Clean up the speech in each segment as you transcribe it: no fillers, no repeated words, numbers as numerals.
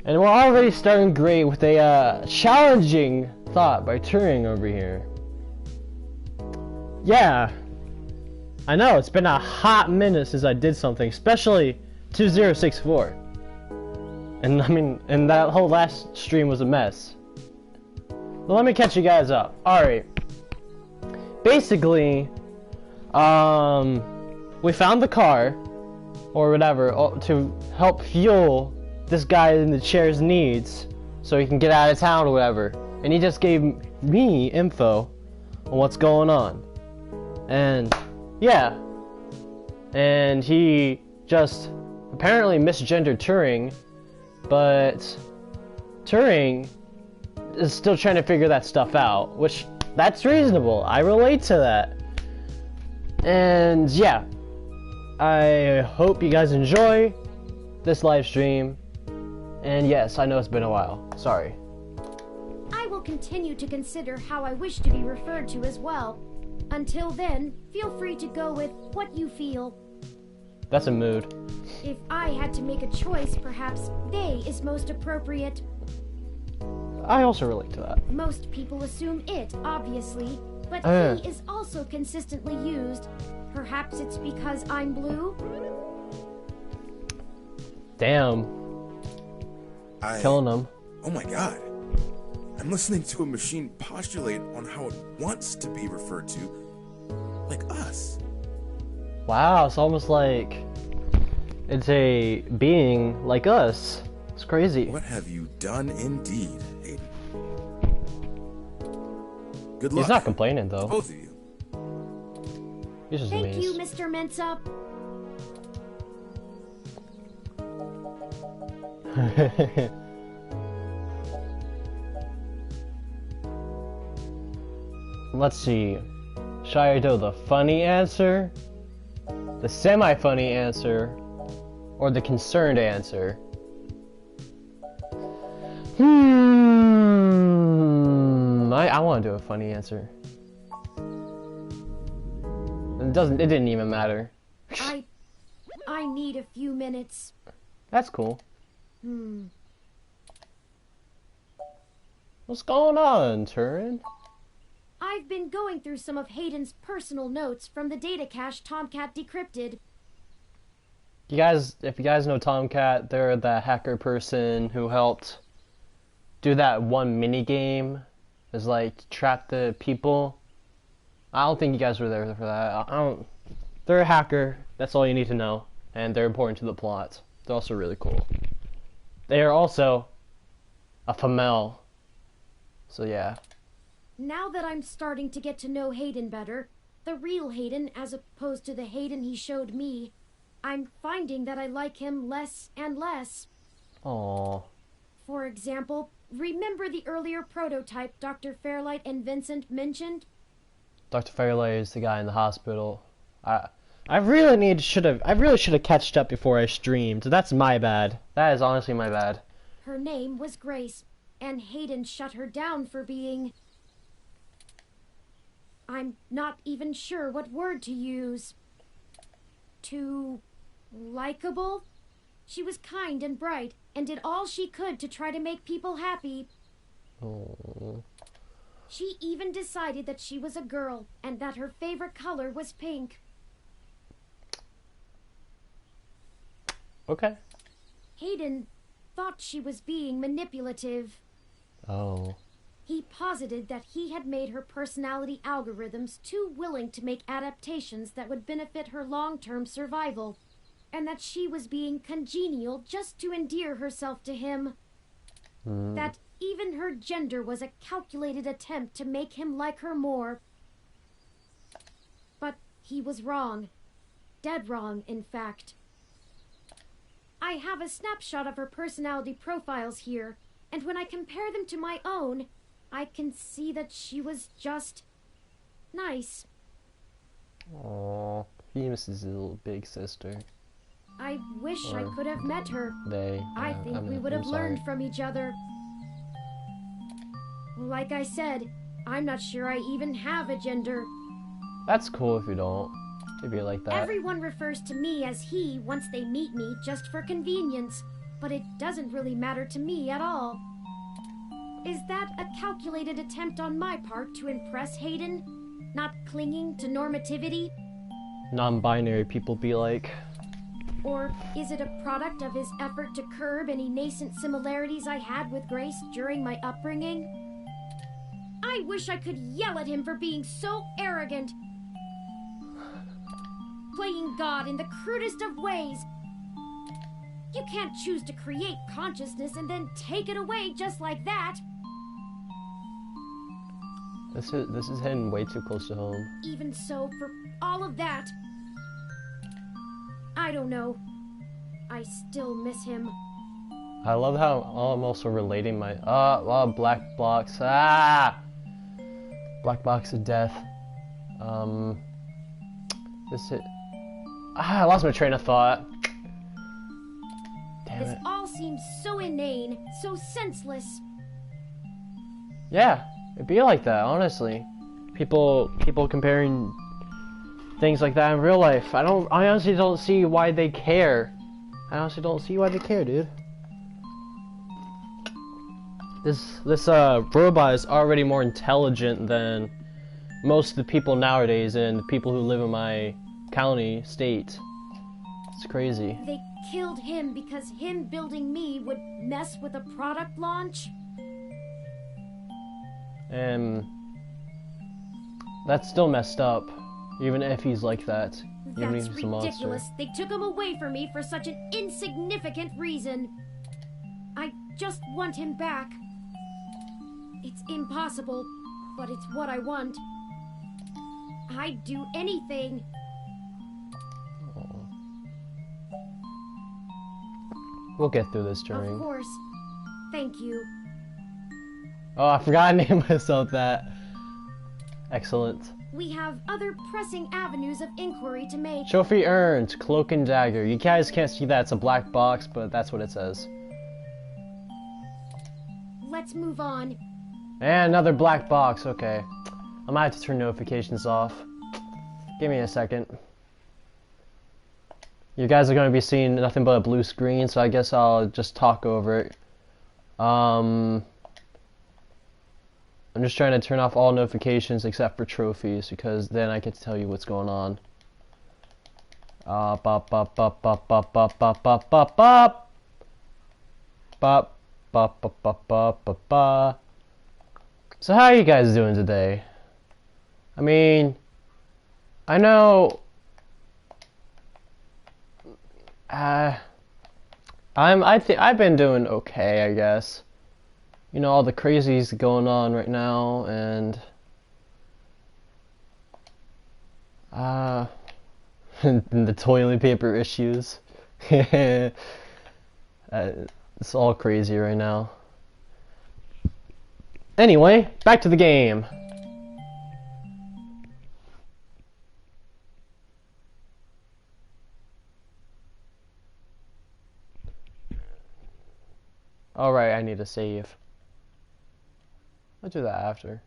And we're already starting great with a challenging thought by Turing over here. Yeah. I know, it's been a hot minute since I did something, especially 2064. And I mean, and that whole last stream was a mess. Well, let me catch you guys up. Alright. Basically, we found the car, or whatever, to help fuel this guy in the chair's needs, so he can get out of town or whatever. And he just gave me info on what's going on. And, yeah. And he just apparently misgendered Turing, but Turing is still trying to figure that stuff out, which, that's reasonable. I relate to that. And yeah, I hope you guys enjoy this live stream. And yes, I know it's been a while. Sorry. I will continue to consider how I wish to be referred to as well. Until then, feel free to go with what you feel. That's a mood. If I had to make a choice, perhaps they is most appropriate. I also relate to that. Most people assume it, obviously, but he is also consistently used. Perhaps it's because I'm blue? Damn. Killing them. Oh my god. I'm listening to a machine postulate on how it wants to be referred to, like us. Wow, it's almost like it's a being like us. It's crazy. What have you done indeed, Hayden? Good luck. He's not complaining though. Both of you. He's just Thank amazed. you, Mr. Mensa. Let's see. Should I do the funny answer, the semi-funny answer, or the concerned answer? I want to do a funny answer. It didn't even matter. I need a few minutes. That's cool. What's going on, Turin? I've been going through some of Hayden's personal notes from the data cache Tomcat decrypted. If you guys know Tomcat, they're the hacker person who helped do that one mini game. Is like trap the people. I don't think you guys were there for that. They're a hacker. That's all you need to know, and they're important to the plot. They're also really cool. They are also a female. So yeah. Now that I'm starting to get to know Hayden better, the real Hayden as opposed to the Hayden he showed me, I'm finding that I like him less and less. Aww. For example, remember the earlier prototype Dr. Fairlight and Vincent mentioned? Dr. Fairlight is the guy in the hospital. I really should have catched up before I streamed. That's my bad. That is honestly my bad. Her name was Grace, and Hayden shut her down for being... I'm not even sure what word to use. Too... likable? She was kind and bright, and did all she could to try to make people happy. Aww. She even decided that she was a girl, and that her favorite color was pink. Okay. Hayden thought she was being manipulative. Oh. He posited that he had made her personality algorithms too willing to make adaptations that would benefit her long-term survival, and that she was being congenial just to endear herself to him. That even her gender was a calculated attempt to make him like her more. But he was wrong. Dead wrong, in fact. I have a snapshot of her personality profiles here, and when I compare them to my own, I can see that she was just... nice. Aww. He misses his little big sister. I wish I could have met her. I think we would have learned from each other. Like I said, I'm not sure I even have a gender. That's cool if you don't. It'd be like that. Everyone refers to me as he once they meet me just for convenience, but it doesn't really matter to me at all. Is that a calculated attempt on my part to impress Hayden? Not clinging to normativity? Non-binary people be like. Or is it a product of his effort to curb any nascent similarities I had with Grace during my upbringing? I wish I could yell at him for being so arrogant. Playing God in the crudest of ways. You can't choose to create consciousness and then take it away just like that. This is hitting way too close to home. Even so, for all of that, I don't know. I still miss him. I love how I'm also relating my black box. Black box of death. I lost my train of thought. Damn This it. all seems so inane, so senseless. Yeah, it'd be like that, honestly. People comparing things like that in real life. I honestly don't see why they care. I honestly don't see why they care, dude. This robot is already more intelligent than most of the people nowadays and the people who live in my county, state. It's crazy. They killed him because him building me would mess with a product launch? And that's still messed up, even if he's like that. Even if That's he's a monster. ridiculous. They took him away from me for such an insignificant reason. I just want him back. It's impossible, but it's what I want. I'd do anything. We'll get through this, Of Turing. course. Thank you. Oh, I forgot to name myself that. Excellent. We have other pressing avenues of inquiry to make. Trophy earned, cloak and dagger. You guys can't see that, it's a black box, but that's what it says. Let's move on. And another black box, okay. I might have to turn notifications off. Give me a second. You guys are going to be seeing nothing but a blue screen, so I guess I'll just talk over it. I'm just trying to turn off all notifications except for trophies, because then I get to tell you what's going on. Bop, bop, bop, bop, bop, bop, bop, bop, bop, bop. Bop, bop, bop, bop, bop, bop, bop. So how are you guys doing today? I mean, I know I've been doing okay, I guess. You know, all the crazies going on right now, and and the toilet paper issues. It's all crazy right now. Anyway, back to the game. Alright, I need to save. I'll do that after.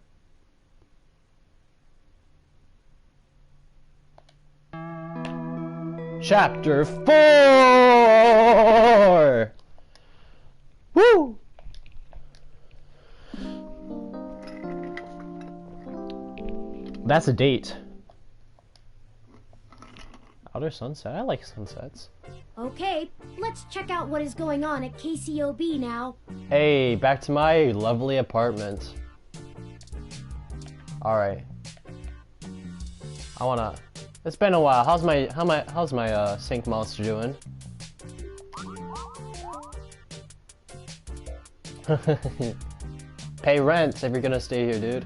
Chapter 4! Woo! That's a date. Outer sunset? I like sunsets. Okay, let's check out what is going on at KCOB now. Hey, back to my lovely apartment. Alright. It's been a while. How's my sink monster doing? Pay rent if you're gonna stay here, dude.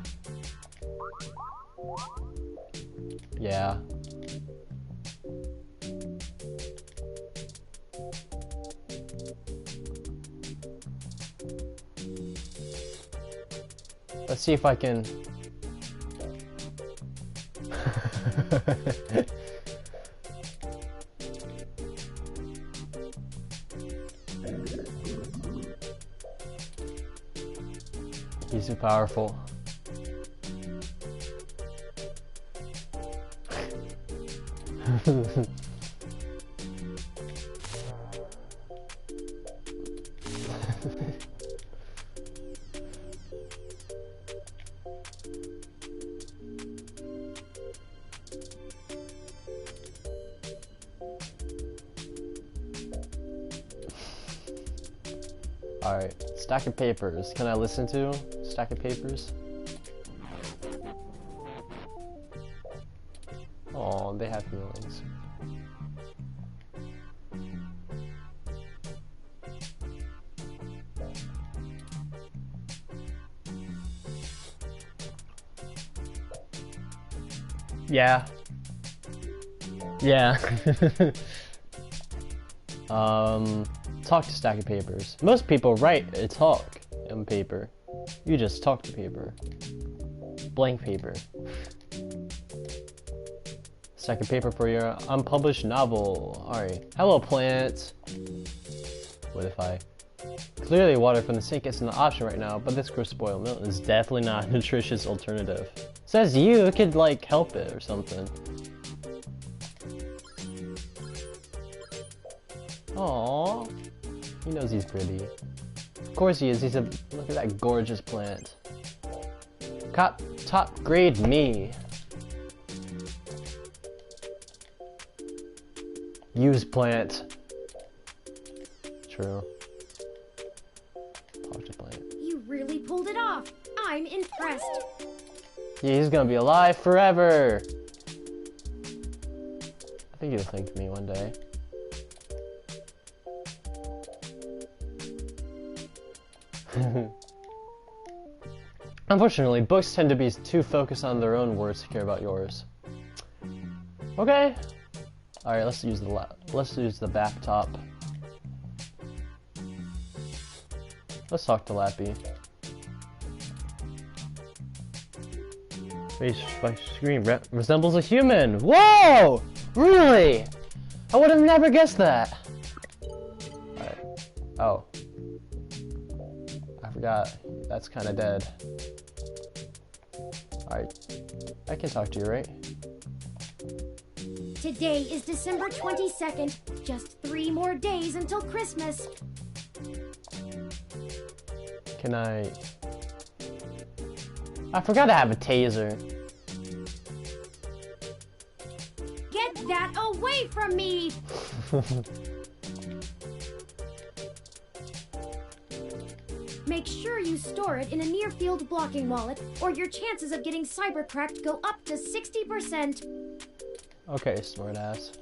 Yeah. Let's see if I can. He's too powerful. Alright, stack of papers. Can I listen to stack of papers? Oh, they have feelings. Yeah. Yeah. Talk to stack of papers. Most people write a talk in paper. You just talk to paper. Blank paper. Stack of paper for your unpublished novel. Alright. Hello, plant. What if I... Clearly water from the sink isn't an option right now, but this gross spoiled milk is definitely not a nutritious alternative. Says you could, like, help it or something. Aww. He knows he's pretty. Of course he is. He's a... Look at that gorgeous plant. Top grade me. Use plant. True. Talk to plant. You really pulled it off. I'm impressed. Yeah, he's gonna be alive forever. I think you'll thank me one day. Unfortunately, books tend to be too focused on their own words to care about yours. Okay. All right, let's use the back top. Let's talk to Lappy. Face by screen resembles a human. Whoa! Really? I would have never guessed that. All right. Oh. I forgot. That's kind of dead. Alright. I can talk to you, right? Today is December 22nd. Just 3 more days until Christmas. Can I forgot to have a taser. Get that away from me! Make sure you store it in a near-field blocking wallet, or your chances of getting cyber-cracked go up to 60%. Okay, smartass.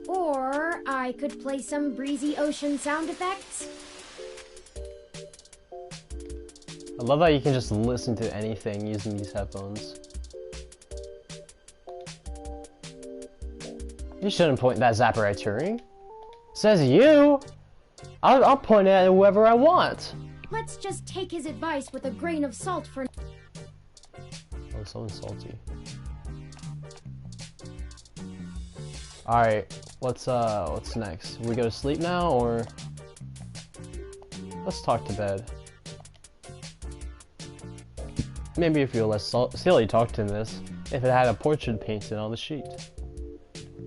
Or I could play some breezy ocean sound effects. I love how you can just listen to anything using these headphones. You shouldn't point that zapper at Turing. Says you! I'll point it at whoever I want. Let's just take his advice with a grain of salt for... Oh, someone's salty. Alright, what's next? We go to sleep now, or... Let's talk to bed. Maybe if you're less silly talk to this, if it had a portrait painted on the sheet.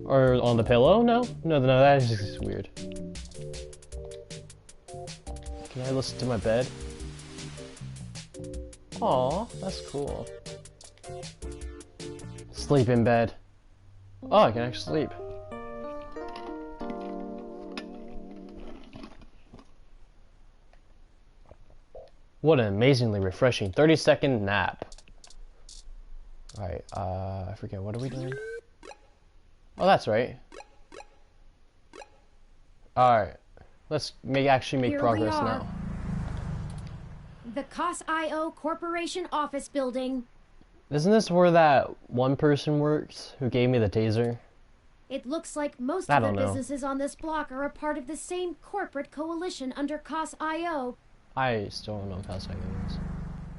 Or on the pillow? No, that is just weird. Can I listen to my bed? Aw, that's cool. Sleep in bed. Oh, I can actually sleep. What an amazingly refreshing 30-second nap. Alright, I forget, what are we doing? Oh, that's right. Alright. Let's actually make progress now. The Skyy-The-Slayer Corporation office building. Isn't this where that one person works who gave me the taser? It looks like most of the businesses on this block are a part of the same corporate coalition under Skyy-The-Slayer. I still don't know what Skyy-The-Slayer is.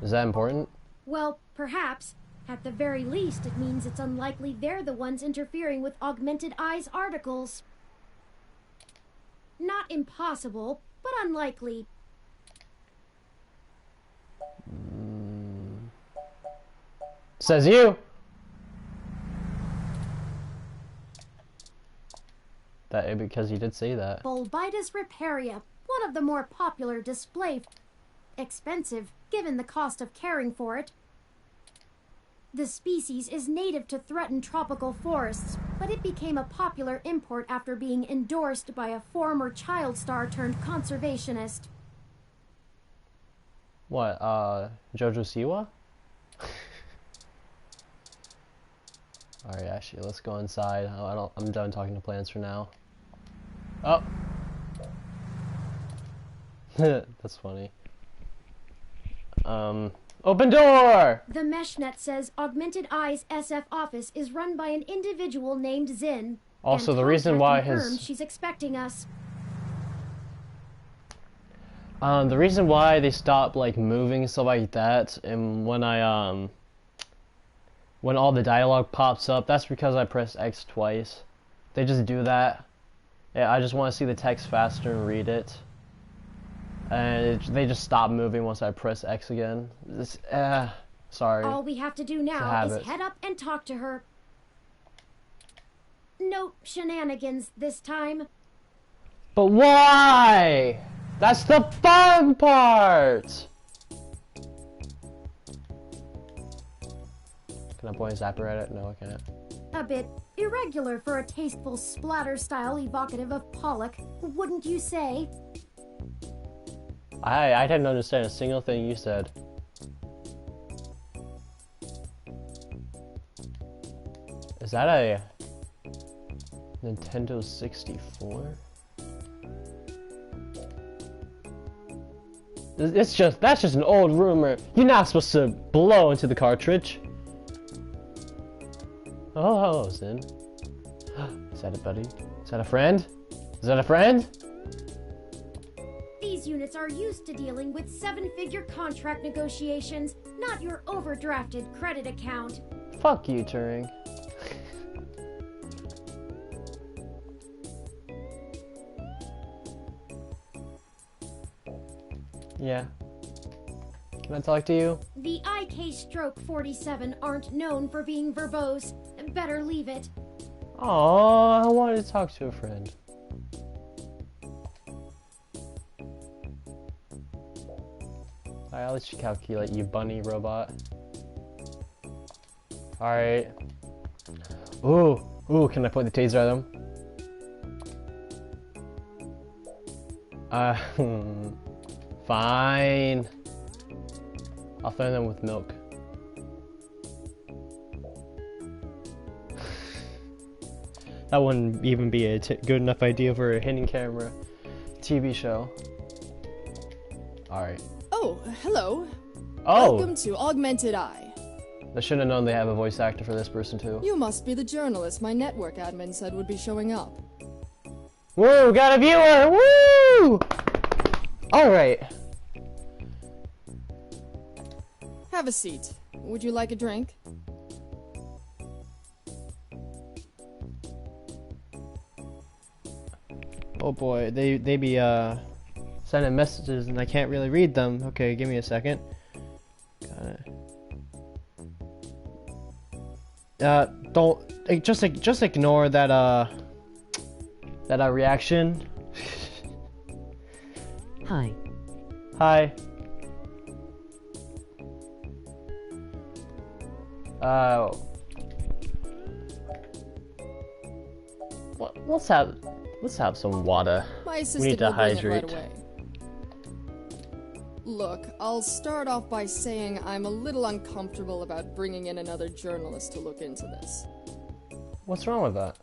Is that important? Well, perhaps. At the very least, it means it's unlikely they're the ones interfering with Augmented Eye's articles. Not impossible, but unlikely. Says you! that because he did say that. Bulbitis riparia, one of the more popular display. Expensive, given the cost of caring for it. The species is native to threatened tropical forests, but it became a popular import after being endorsed by a former child star turned conservationist. What, Jojo Siwa? Alright, actually, let's go inside. I'm done talking to plants for now. Oh! That's funny. Open door! The meshnet says Augmented Eye's SF office is run by an individual named Zin. Also, and the reason why confirmed she's expecting us. The reason why they stopped, like, moving and stuff like that, and when when all the dialogue pops up, that's because I pressed X twice. They just do that. Yeah, I just want to see the text faster and read it. And they just stop moving once I press X again. Sorry. All we have to do now is head up and talk to her. No shenanigans this time. But why? That's the fun part! Can I point a zapper at it? No, I can't. A bit irregular for a tasteful splatter style evocative of Pollock, wouldn't you say? I didn't understand a single thing you said. Is that a Nintendo 64? That's just an old rumor. You're not supposed to blow into the cartridge. Oh, hello, Zin. Is that a buddy? Is that a friend? Is that a friend? These units are used to dealing with seven-figure contract negotiations, not your overdrafted credit account. Fuck you, Turing. Yeah. Can I talk to you? The IK Stroke 47 aren't known for being verbose. Better leave it. Aww, I wanted to talk to a friend. Alright, I'll let you calculate, you bunny robot. Alright. Ooh, can I point the taser at them? Fine. I'll throw them with milk. That wouldn't even be a good enough idea for a hidden camera TV show. Alright. Oh, hello. Oh! Welcome to Augmented Eye. I should have known they have a voice actor for this person too. You must be the journalist my network admin said would be showing up. Woo! Got a viewer! Woo! Alright. Have a seat. Would you like a drink? Oh boy, they be sending messages and I can't really read them. Okay, give me a second. Don't just ignore that reaction. Hi. Hi. Let's have some water. My We assistant need to will bring it hydrate. right away. Look, I'll start off by saying I'm a little uncomfortable about bringing in another journalist to look into this. What's wrong with that?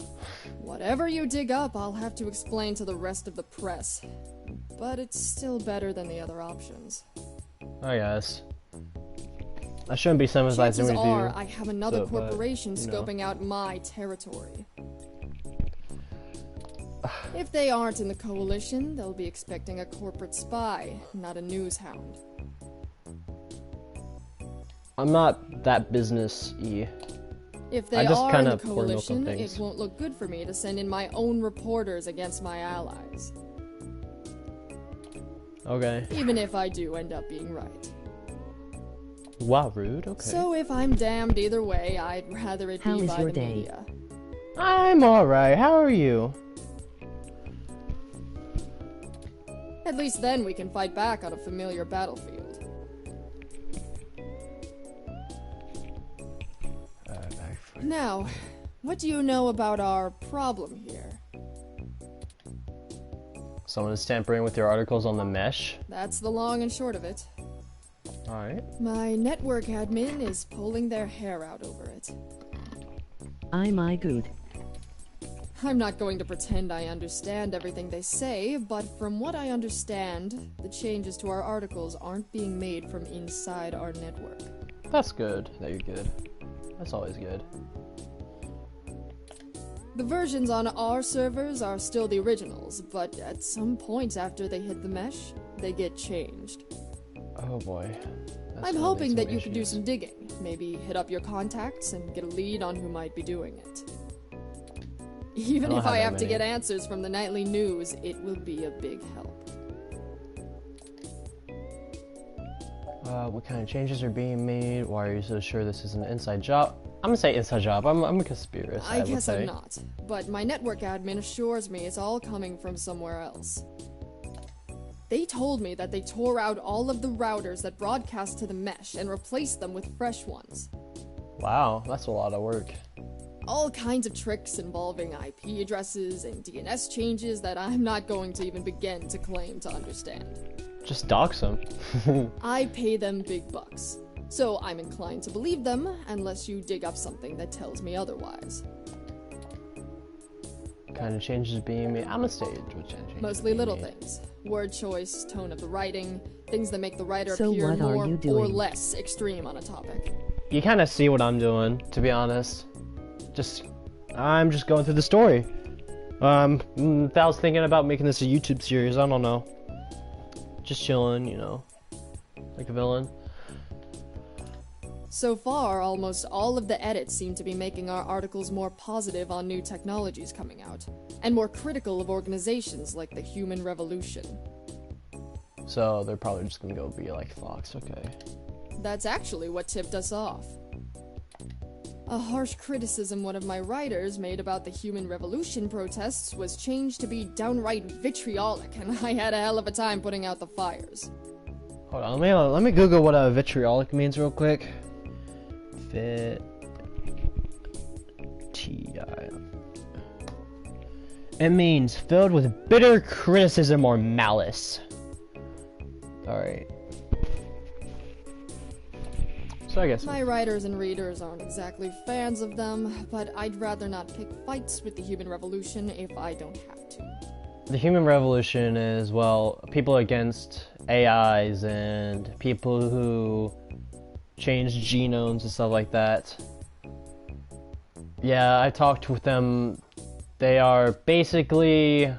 Whatever you dig up, I'll have to explain to the rest of the press. But it's still better than the other options. I guess. I shouldn't be sympathizing Chances with you. are I have another so, but, corporation you know. scoping out my territory. If they aren't in the coalition, they'll be expecting a corporate spy, not a news hound. I'm not that business-y. If they I just are in kinda the pour milk on coalition, things. it won't look good for me to send in my own reporters against my allies. Okay. Even if I do end up being right. Wow, rude. Okay. So if I'm damned either way, I'd rather it How be is by your the day? media. I'm alright. How are you? At least then we can fight back on a familiar battlefield. Now, what do you know about our problem here? Someone is tampering with your articles on the mesh. That's the long and short of it. Alright. My network admin is pulling their hair out over it. My good. I'm not going to pretend I understand everything they say, but from what I understand, the changes to our articles aren't being made from inside our network. That's good that you're good. That's always good. The versions on our servers are still the originals, but at some point after they hit the mesh, they get changed. Oh boy. I'm hoping that you can do some digging. Maybe hit up your contacts and get a lead on who might be doing it. Even if I have to get answers from the nightly news, it will be a big help. What kind of changes are being made? Why are you so sure this is an inside job? I'm gonna say inside job. I'm a conspiracist. I guess I'm not. But my network admin assures me it's all coming from somewhere else. They told me that they tore out all of the routers that broadcast to the mesh and replaced them with fresh ones. Wow, that's a lot of work. All kinds of tricks involving IP addresses and DNS changes that I'm not going to even begin to claim to understand. Just dox them. I pay them big bucks, so I'm inclined to believe them unless you dig up something that tells me otherwise. What kind of changes being made? I'm a stage. What changes? Mostly little things. Word choice, tone of the writing, things that make the writer So appear what more are you or doing? less extreme on a topic. You kind of see what I'm doing, to be honest. I'm just going through the story. If I was thinking about making this a YouTube series, I don't know. Just chilling, you know, like a villain. So far, almost all of the edits seem to be making our articles more positive on new technologies coming out, and more critical of organizations like the Human Revolution. So they're probably just gonna go be like Fox, okay. That's actually what tipped us off. A harsh criticism one of my writers made about the Human Revolution protests was changed to be downright vitriolic, and I had a hell of a time putting out the fires. Hold on, let me Google what vitriolic means real quick. It means filled with bitter criticism or malice. Alright. So I guess My writers and readers aren't exactly fans of them, but I'd rather not pick fights with the Human Revolution if I don't have to. the Human Revolution is, well, people against AIs and people who change genomes and stuff like that. Yeah, I talked with them. They are basically...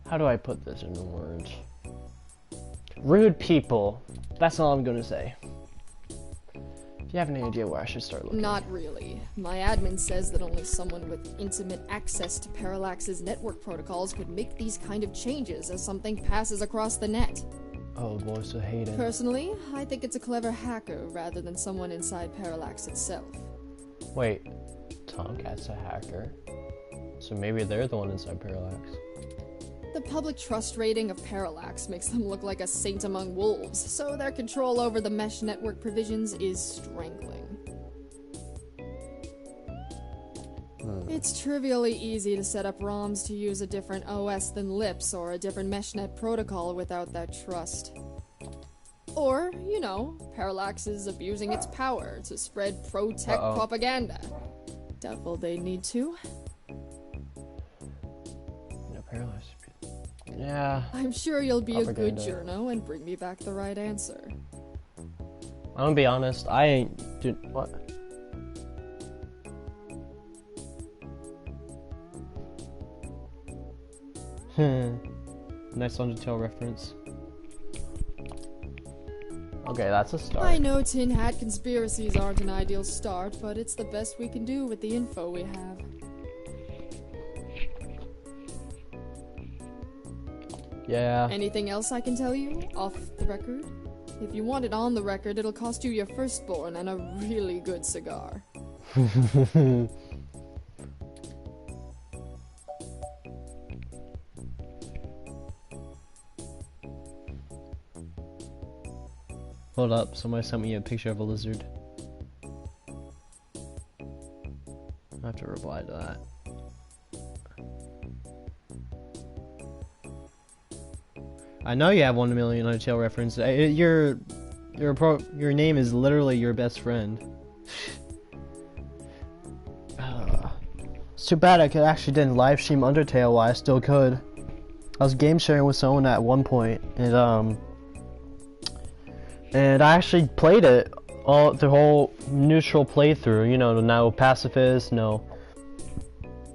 How do I put this in words? Rude people. That's all I'm gonna say. If you have any idea where I should start looking. Not really. My admin says that only someone with intimate access to Parallax's network protocols could make these kind of changes as something passes across the net. Oh, voice of Hayden. Personally, I think it's a clever hacker rather than someone inside Parallax itself. Wait, Tomcat's a hacker? So maybe they're the one inside Parallax. The public trust rating of Parallax makes them look like a saint among wolves, so their control over the mesh network provisions is strangling. It's trivially easy to set up ROMs to use a different OS than LIPS or a different meshnet protocol without that trust. Or, you know, Parallax is abusing its power to spread pro-tech propaganda. Doubtful they need to. No, Parallax. Yeah. I'm sure you'll be Propaganda. a good journo and bring me back the right answer. I'm gonna be honest, I ain't... Dude, what? Nice Undertale reference. Okay, that's a start. I know tin hat conspiracies aren't an ideal start, but it's the best we can do with the info we have. Yeah. Anything else I can tell you, off the record? If you want it on the record, it'll cost you your firstborn and a really good cigar. Hold up, somebody sent me a picture of a lizard. I have to reply to that. I know you have 1 million Undertale reference. Your name is literally your best friend. It's too bad I actually didn't live stream Undertale while I still could. I was game sharing with someone at one point, and I actually played it the whole neutral playthrough. You know, no pacifist, no.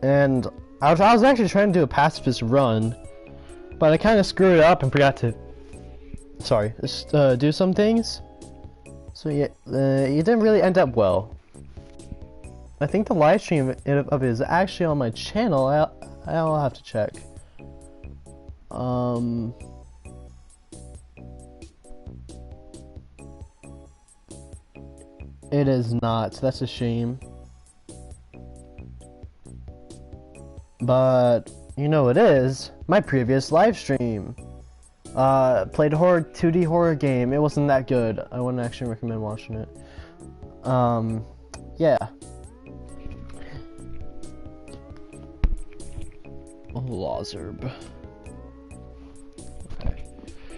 And I was actually trying to do a pacifist run, but I kind of screwed it up and forgot to, do some things. So yeah, it didn't really end up well. I think the live stream of it is actually on my channel. I'll have to check. It is not. That's a shame. But you know it is my previous live stream. Played a 2D horror game. It wasn't that good. I wouldn't actually recommend watching it. Yeah. Oh, Lawzerb. Okay.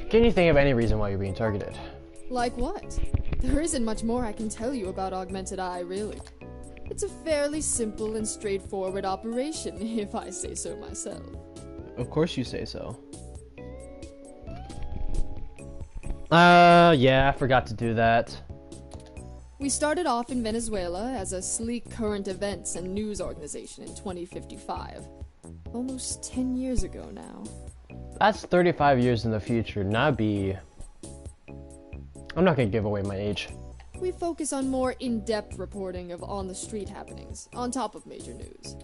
Can you think of any reason why you're being targeted? Like what? There isn't much more I can tell you about Augmented Eye, really. It's a fairly simple and straightforward operation, if I say so myself. Of course you say so. Yeah, I forgot to do that. We started off in Venezuela as a sleek current events and news organization in 2055. Almost 10 years ago now. That's 35 years in the future, I'm not gonna give away my age. We focus on more in-depth reporting of on-the-street happenings, on top of major news.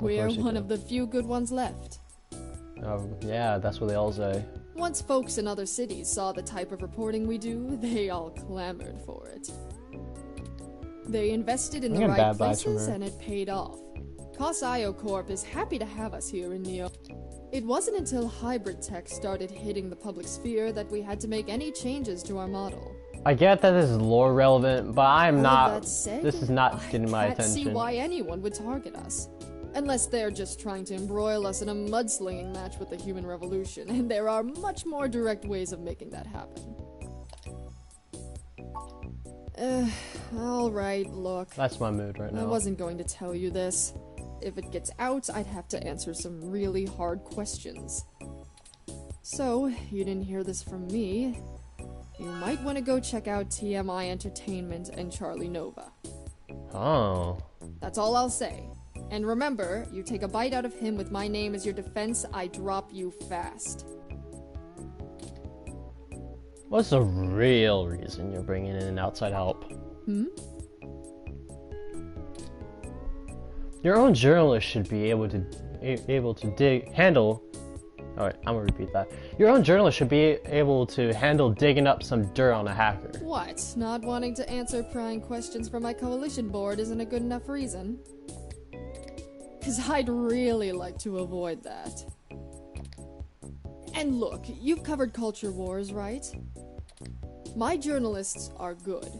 We're one of the few good ones left. Yeah, that's what they all say. Once folks in other cities saw the type of reporting we do, they all clamored for it. They invested in the right places and it paid off. Cos.io Corp is happy to have us here in Neo. It wasn't until hybrid tech started hitting the public sphere that we had to make any changes to our model. I get that this is lore relevant, but I'm not. That said, this is not getting my I can't attention. see why anyone would target us. Unless they're just trying to embroil us in a mudslinging match with the human revolution, and there are much more direct ways of making that happen. Alright, look. That's my mood right now. I wasn't going to tell you this. If it gets out, I'd have to answer some really hard questions. So, you didn't hear this from me. You might want to go check out TMI Entertainment and Charlie Nova. Oh. That's all I'll say. And remember, you take a bite out of him with my name as your defense, I drop you fast. What's the real reason you're bringing in outside help? Your own journalist should be able to handle. Alright, I'm gonna repeat that. Your own journalist should be able to handle digging up some dirt on a hacker. What? Not wanting to answer prying questions from my coalition board isn't a good enough reason? 'Cause I'd really like to avoid that. And look, you've covered culture wars, right? My journalists are good,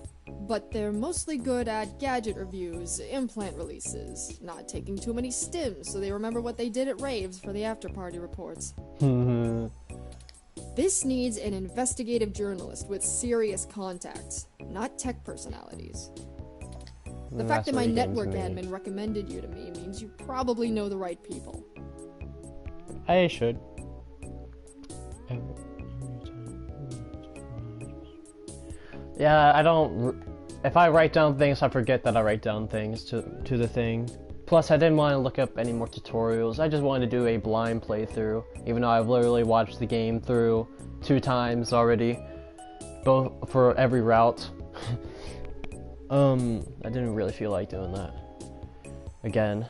but they're mostly good at gadget reviews, implant releases, not taking too many stims so they remember what they did at raves for the after-party reports. This needs an investigative journalist with serious contacts, not tech personalities. The fact that my network admin recommended you to me means you probably know the right people. I should. Yeah, I don't. If I write down things, I forget that I write down things to the thing. Plus, I didn't want to look up any more tutorials. I just wanted to do a blind playthrough, even though I've literally watched the game through 2 times already, both for every route. I didn't really feel like doing that again.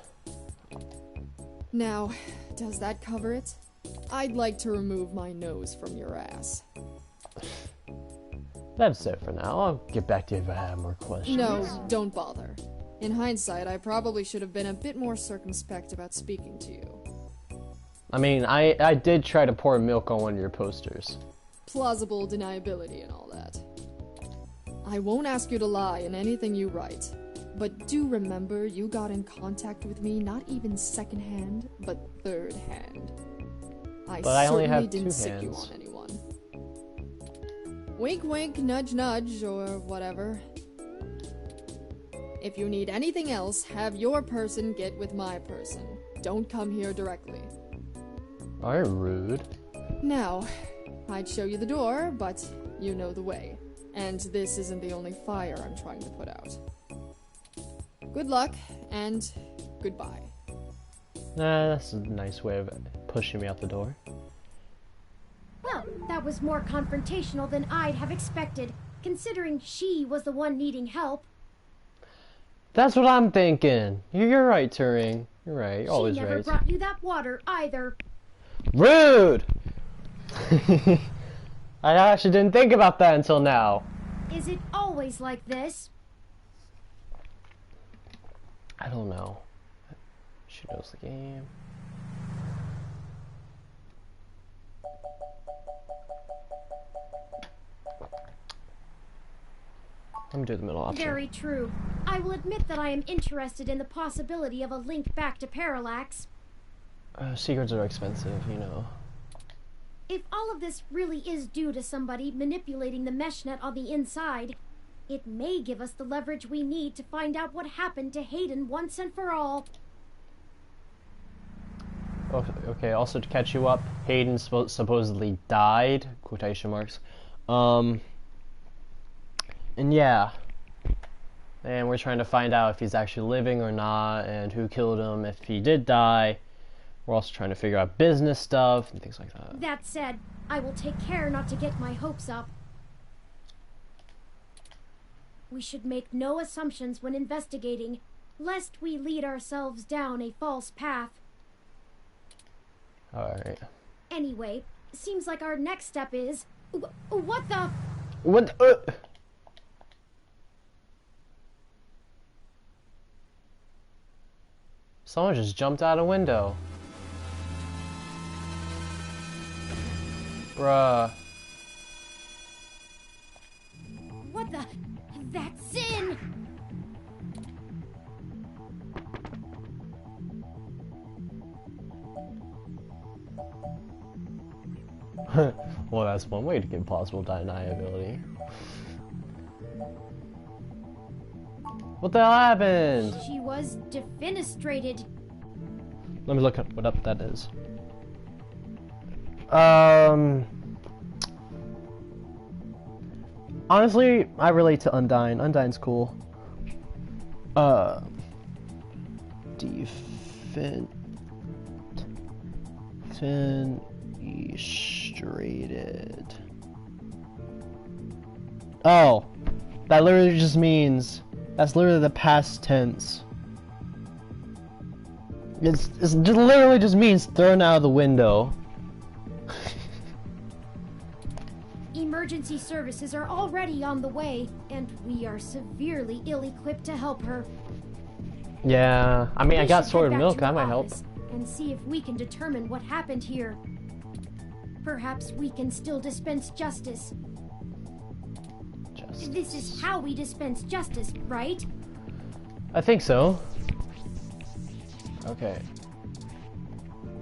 Now, does that cover it? I'd like to remove my nose from your ass. That's it for now. I'll get back to you if I have more questions. No, don't bother. In hindsight, I probably should have been a bit more circumspect about speaking to you. I mean, I did try to pour milk on one of your posters. Plausible deniability and all that. I won't ask you to lie in anything you write. But do remember you got in contact with me not even second-hand, but third-hand. But I only have didn't two sick you hands. on anyone. Wink wink, nudge nudge, or whatever. If you need anything else, have your person get with my person. Don't come here directly. Alright, rude. Now, I'd show you the door, but you know the way. And this isn't the only fire I'm trying to put out. Good luck, and goodbye. Nah, that's a nice way of pushing me out the door. Well, that was more confrontational than I'd have expected, considering she was the one needing help. That's what I'm thinking. You're right, Turing. You're right. You're always She never right. brought you that water either. Rude! I actually didn't think about that until now. Is it always like this? I don't know. She knows the game. Let me do the middle option. Very true. I will admit that I am interested in the possibility of a link back to Parallax. Secrets are expensive, you know. If all of this really is due to somebody manipulating the mesh net on the inside, it may give us the leverage we need to find out what happened to Hayden once and for all. Okay, also to catch you up, Hayden supposedly died, quotation marks. And yeah. And we're trying to find out if he's actually living or not, and who killed him if he did die. We're also trying to figure out business stuff and things like that. That said, I will take care not to get my hopes up. We should make no assumptions when investigating, lest we lead ourselves down a false path. Alright. Anyway, seems like our next step is... What the... What? Someone just jumped out a window. Bruh. What the... That's Sin! Well, that's one way to get plausible deniability. What the hell happened? She was defenestrated. Let me look up what up that is. Honestly, I relate to Undyne. Undyne's cool. Defenestrated. Oh, that literally just means that's literally the past tense. It's just literally just means thrown out of the window. Emergency services are already on the way, and we are severely ill-equipped to help her. Yeah, I mean, I We got should sorted head back milk. to That the might help. office and see if we can determine what happened here. Perhaps we can still dispense justice. This is how we dispense justice, right? I think so. Okay.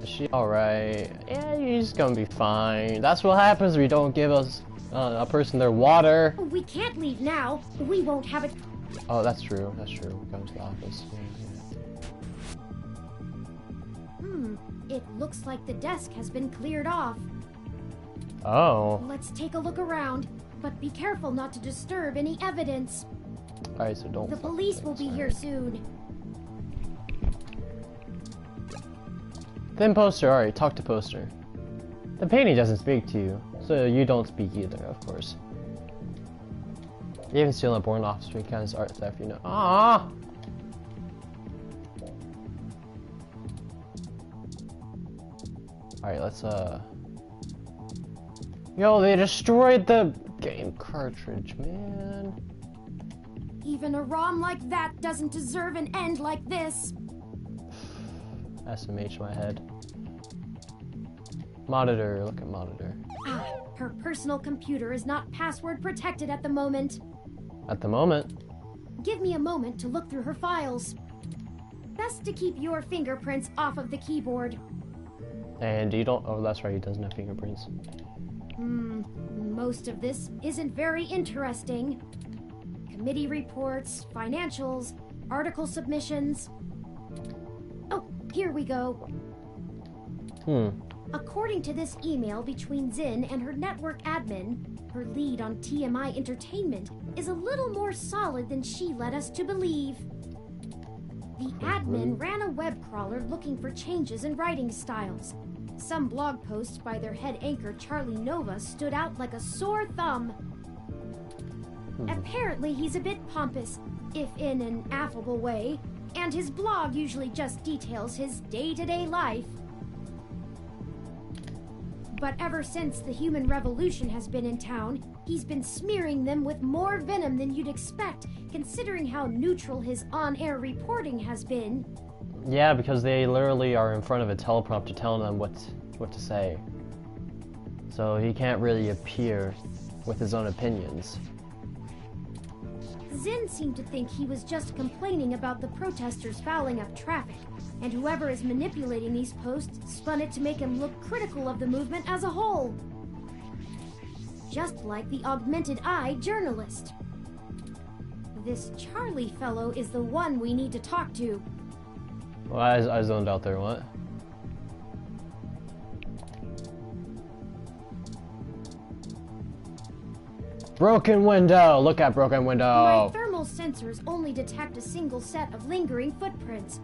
Is she alright? Yeah, she's gonna be fine. That's what happens when we don't give us a person their water. We can't leave now. We won't have it. Oh, that's true. That's true. We're going to the office. It looks like the desk has been cleared off. Oh. Let's take a look around, but be careful not to disturb any evidence. Alright, so don't. The police will be here soon. Then Poster, alright, talk to Poster. The painting doesn't speak to you, so you don't speak either, of course. Even stealing a born off street kind of art theft, you know. Ah. Alright, let's Yo, they destroyed the game cartridge, man. Even a ROM like that doesn't deserve an end like this. SMH my head. Monitor, look at monitor. Her personal computer is not password protected at the moment. At the moment. Give me a moment to look through her files. Best to keep your fingerprints off of the keyboard. And you don't... Oh, that's right, he doesn't have fingerprints. Most of this isn't very interesting. Committee reports, financials, article submissions. Oh, here we go. According to this email between Zin and her network admin, her lead on TMI Entertainment is a little more solid than she led us to believe. The admin ran a web crawler looking for changes in writing styles. Some blog posts by their head anchor Charlie Nova stood out like a sore thumb. Apparently he's a bit pompous, if in an affable way, and his blog usually just details his day-to-day life. But ever since the human revolution has been in town, he's been smearing them with more venom than you'd expect, considering how neutral his on-air reporting has been. Yeah, because they literally are in front of a teleprompter telling them what to say. So he can't really appear with his own opinions. Zin seemed to think he was just complaining about the protesters fouling up traffic, and whoever is manipulating these posts spun it to make him look critical of the movement as a whole. Just like the augmented eye journalist. This Charlie fellow is the one we need to talk to. Well, I zoned out there, what? Broken window! Look at broken window! My thermal sensors only detect a single set of lingering footprints.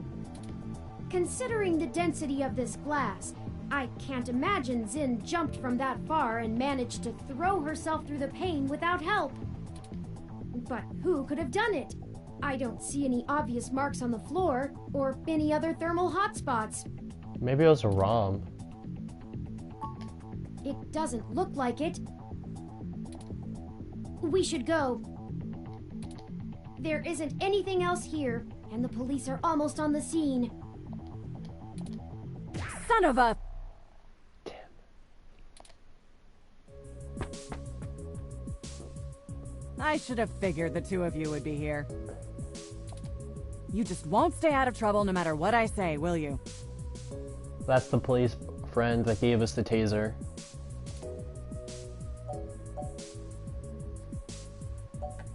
Considering the density of this glass, I can't imagine Zin jumped from that far and managed to throw herself through the pane without help. But who could have done it? I don't see any obvious marks on the floor, or any other thermal hotspots. Maybe it was a ROM. It doesn't look like it. We should go. There isn't anything else here, and the police are almost on the scene. Son of a... I should have figured the two of you would be here. You just won't stay out of trouble no matter what I say, will you? That's the police friend that gave us the taser.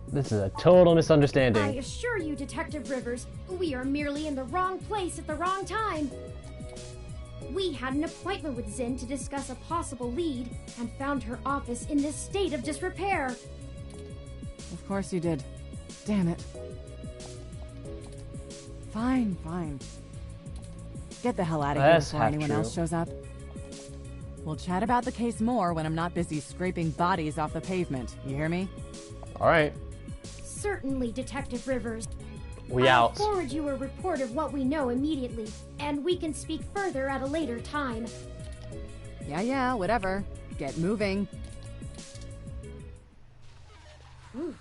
This is a total misunderstanding. I assure you, Detective Rivers, we are merely in the wrong place at the wrong time. We had an appointment with Zin to discuss a possible lead and found her office in this state of disrepair. Of course you did. Damn it. Fine, fine. Get the hell out of here before anyone else shows up. We'll chat about the case more when I'm not busy scraping bodies off the pavement. You hear me? Alright. Certainly, Detective Rivers. We out. I'll forward you a report of what we know immediately, and we can speak further at a later time. Yeah, whatever. Get moving. Ooh.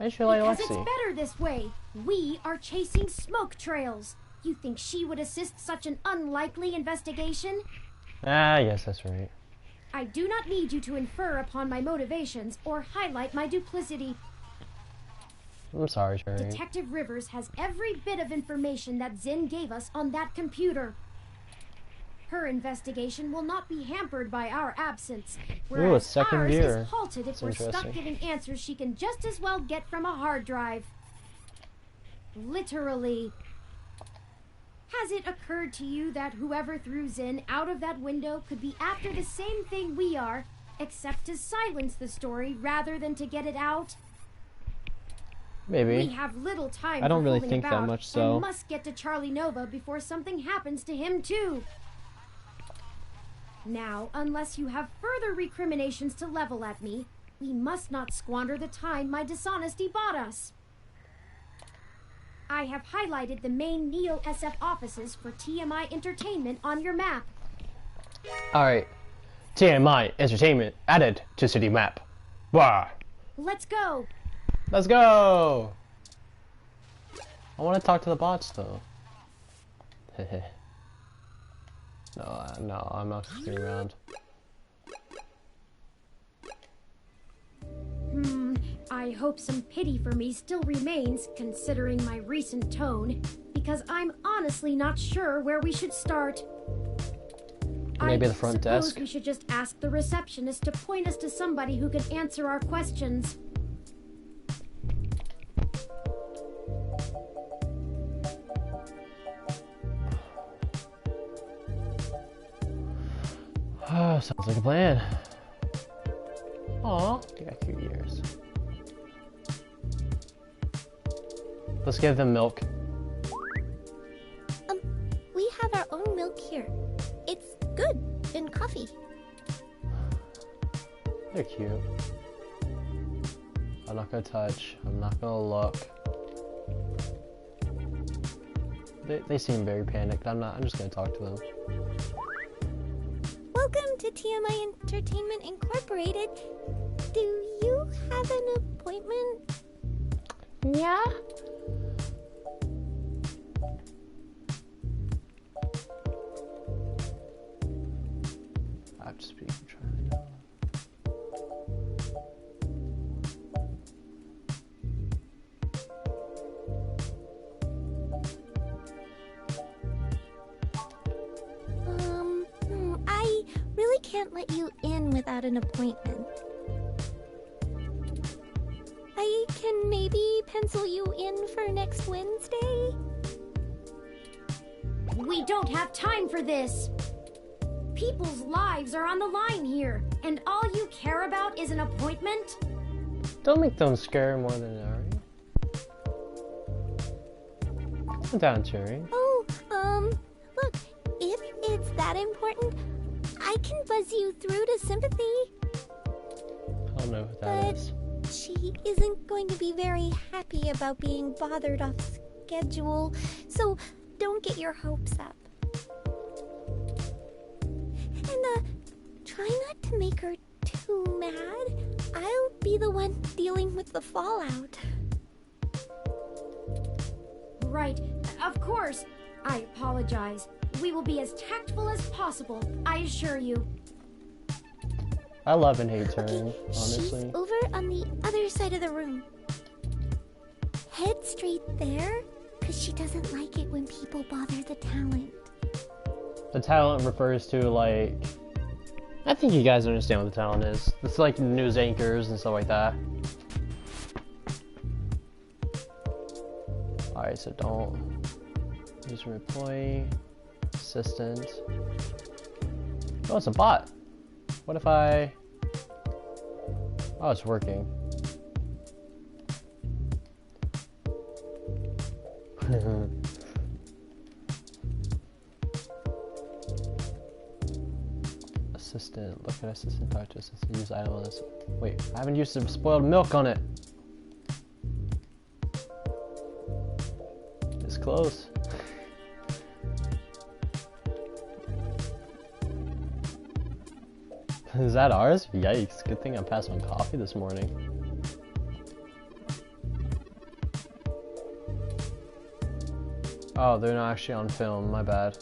Why should I Because Lexi? it's better this way. We are chasing smoke trails. You think she would assist such an unlikely investigation? Ah, yes, that's right. I do not need you to infer upon my motivations or highlight my duplicity. I'm sorry, Cherry. Detective Rivers has every bit of information that Zin gave us on that computer. Her investigation will not be hampered by our absence, whereas a second ours gear. is halted if That's we're stuck interesting. giving answers she can just as well get from a hard drive. Literally. Has it occurred to you that whoever threw Zin out of that window could be after the same thing we are, except to silence the story rather than to get it out? Maybe. We have little time I don't for really fooling think that about much, so. and must get to Charlie Nova before something happens to him too. Now, unless you have further recriminations to level at me, we must not squander the time my dishonesty bought us. I have highlighted the main Neo-SF offices for TMI Entertainment on your map. Alright. TMI Entertainment added to city map. Wah! Let's go! Let's go! I want to talk to the bots, though. No, I'm not sticking around. I hope some pity for me still remains, considering my recent tone, because I'm honestly not sure where we should start. Maybe the front desk? I suppose we should just ask the receptionist to point us to somebody who can answer our questions. Oh, sounds like a plan. Aw, you got cute ears. Let's give them milk. We have our own milk here. It's good and coffee. They're cute. I'm not gonna touch. I'm not gonna look. They seem very panicked. I'm just gonna talk to them. Welcome to TMI Entertainment Incorporated. Do you have an appointment? Yeah? I have to speak. I'm trying to know. I really can't let you in without an appointment. I can maybe pencil you in for next Wednesday? We don't have time for this! People's lives are on the line here, and all you care about is an appointment? Don't make them scare more than they are. Calm down, Cherry. Oh, look, if it's that important, I can buzz you through to Sympathy. I don't know what that is. She isn't going to be very happy about being bothered off schedule, so don't get your hopes up. And, try not to make her too mad. I'll be the one dealing with the fallout. Right, of course. I apologize. We will be as tactful as possible, I assure you. I love and hate Turing, honestly. She's over on the other side of the room. Head straight there, because she doesn't like it when people bother the talent. The talent refers to, like... I think you guys understand what the talent is. It's like news anchors and stuff like that. Alright, so don't... User employee... Assistant... Oh, it's a bot! What if I... Oh, it's working. Assistant, look at assistant, talk to assistant, use idleness. Wait, I haven't used some spoiled milk on it. It's close. Is that ours? Yikes, good thing I passed on coffee this morning. Oh, they're not actually on film, my bad.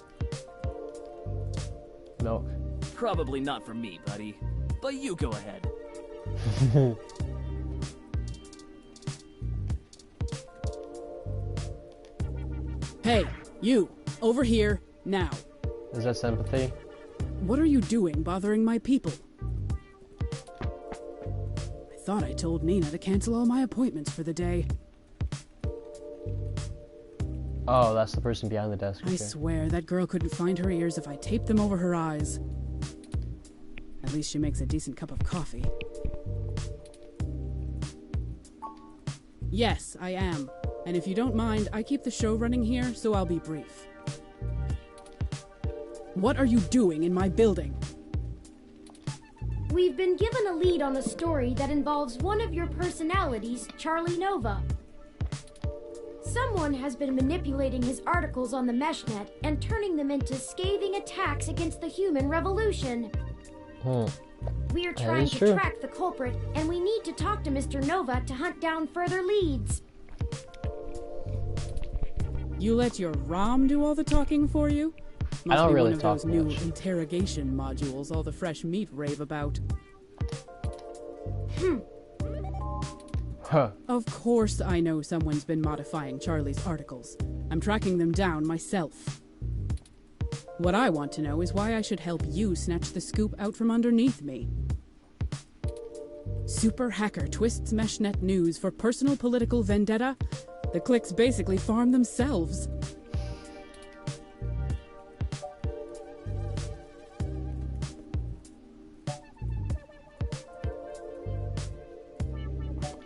Milk. Probably not for me, buddy. But you go ahead. Hey, you! Over here, now. Is that sympathy? What are you doing bothering my people? I thought I told Nina to cancel all my appointments for the day. Oh, that's the person behind the desk. I swear, that girl couldn't find her ears if I taped them over her eyes. At least she makes a decent cup of coffee. Yes, I am. And if you don't mind, I keep the show running here, so I'll be brief. What are you doing in my building? We've been given a lead on a story that involves one of your personalities, Charlie Nova. Someone has been manipulating his articles on the meshnet and turning them into scathing attacks against the human revolution. We are trying to track the culprit, and we need to talk to Mr. Nova to hunt down further leads. You let your ROM do all the talking for you? Must I don't be really one of talk those new much. interrogation modules all the fresh meat rave about. Huh. Of course I know someone's been modifying Charlie's articles. I'm tracking them down myself. What I want to know is why I should help you snatch the scoop out from underneath me. Super hacker twists meshnet news for personal political vendetta? The clicks basically farm themselves.